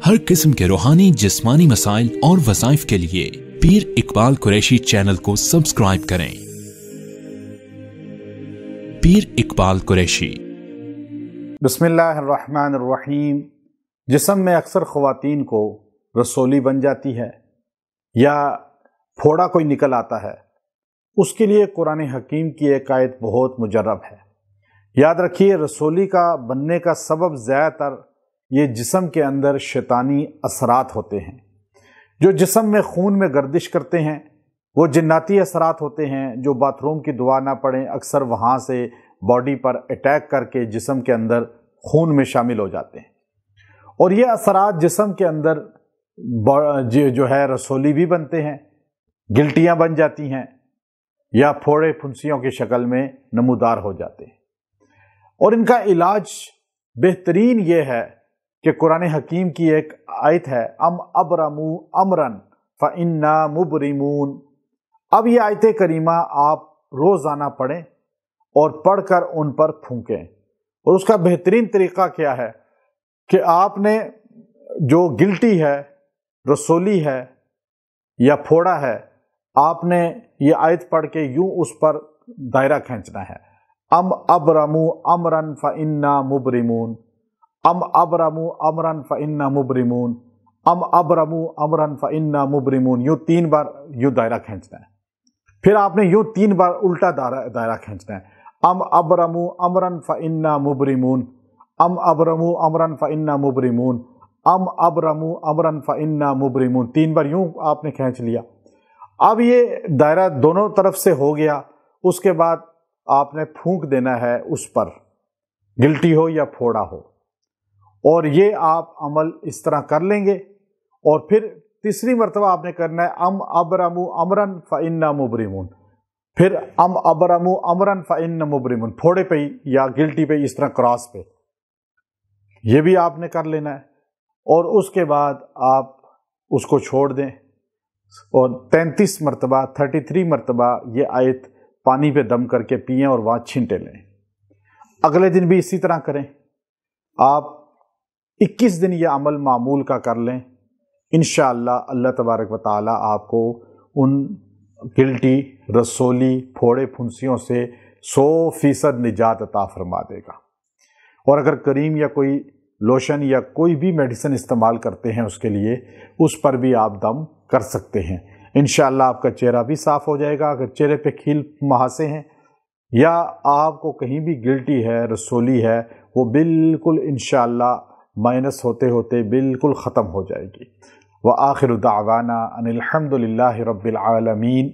हर किस्म के रूहानी जिस्मानी मसाइल और वज़ाइफ के लिए पीर इकबाल कुरैशी चैनल को सब्सक्राइब करें। पीर इकबाल कुरैशी। बिस्मिल्लाहिर्रहमानिर्रहीम। जिस्म में अक्सर ख़वातीन को रसोली बन जाती है या फोड़ा कोई निकल आता है, उसके लिए कुरान हकीम की एक आयत बहुत मुजर्रब है। याद रखिए, रसोली का बनने का सबब ज़्यादातर ये जिस्म के अंदर शैतानी असरात होते हैं। जो जिस्म में खून में गर्दिश करते हैं वो जिन्नाती असरात होते हैं, जो बाथरूम की दुआ ना पढ़ें अक्सर वहाँ से बॉडी पर अटैक करके जिस्म के अंदर खून में शामिल हो जाते हैं। और ये असरात जिस्म के अंदर जो है रसोली भी बनते हैं, गिल्टियाँ बन जाती हैं या फोड़े फुंसियों की शक्ल में नमूदार हो जाते हैं। और इनका इलाज बेहतरीन ये है कि कुरान हकीम की एक आयत है, अम अबरमू अमरन फ़इन्ना मुबरिमून। अब ये आयत करीमा आप रोज़ाना पढ़ें और पढ़कर उन पर फूंकें। और उसका बेहतरीन तरीक़ा क्या है कि आपने जो गिल्टी है, रसोली है या फोड़ा है, आपने ये आयत पढ़ के यूं उस पर दायरा खींचना है। अम अबरमू अमरन फ़इन्ना मुबरिमून, अम अबरमू अमरन फ़इन्ना मुबरिमून, अम अबरमू अमरन फ़इन्ना मुबरिमून। यूं 3 बार यूं दायरा खींचना है। फिर आपने यूं 3 बार उल्टा दायरा खींचना है। अम अबरमू अमरन फ़इन्ना मुबरिमून, अम अबरमू अमरन फ़इन्ना मुबरिमून, अम अबरमू अमरन फ़इन्ना मुबरिमून। 3 बार यूं आपने खींच लिया। अब ये दायरा दोनों तरफ से हो गया। उसके बाद आपने फूंक देना है उस पर, गिल्टी हो या फोड़ा हो। और ये आप अमल इस तरह कर लेंगे। और फिर तीसरी मरतबा आपने करना है, अम अबरमू अमरन फ़इन्ना मुबरिमून, फिर अम अबरमू अमरन फ़इन्ना मुबरिमून, फोड़े पे या गिल्टी पे इस तरह क्रॉस पे, ये भी आपने कर लेना है। और उसके बाद आप उसको छोड़ दें और 33 मरतबा 33 मरतबा ये आयत पानी पे दम करके पिएं और वहाँ छींटे लें। अगले दिन भी इसी तरह करें। आप 21 दिन ये अमल मामूल का कर लें। इंशाअल्लाह अल्लाह तबारक व तआला आपको उन गिल्टी, रसोली, फोड़े फुंसियों से 100% निजात अता फरमा देगा। और अगर करीम या कोई लोशन या कोई भी मेडिसिन इस्तेमाल करते हैं उसके लिए, उस पर भी आप दम कर सकते हैं। इंशाअल्लाह आपका चेहरा भी साफ़ हो जाएगा। अगर चेहरे पे खील मुहासे हैं या आपको कहीं भी गिल्टी है, रसोली है, वो बिल्कुल इंशाअल्लाह माइनस होते होते बिल्कुल ख़त्म हो जाएगी। व आखिरु दावाना अनिल हम्दुलिल्लाहि रब्बिल आलमीन।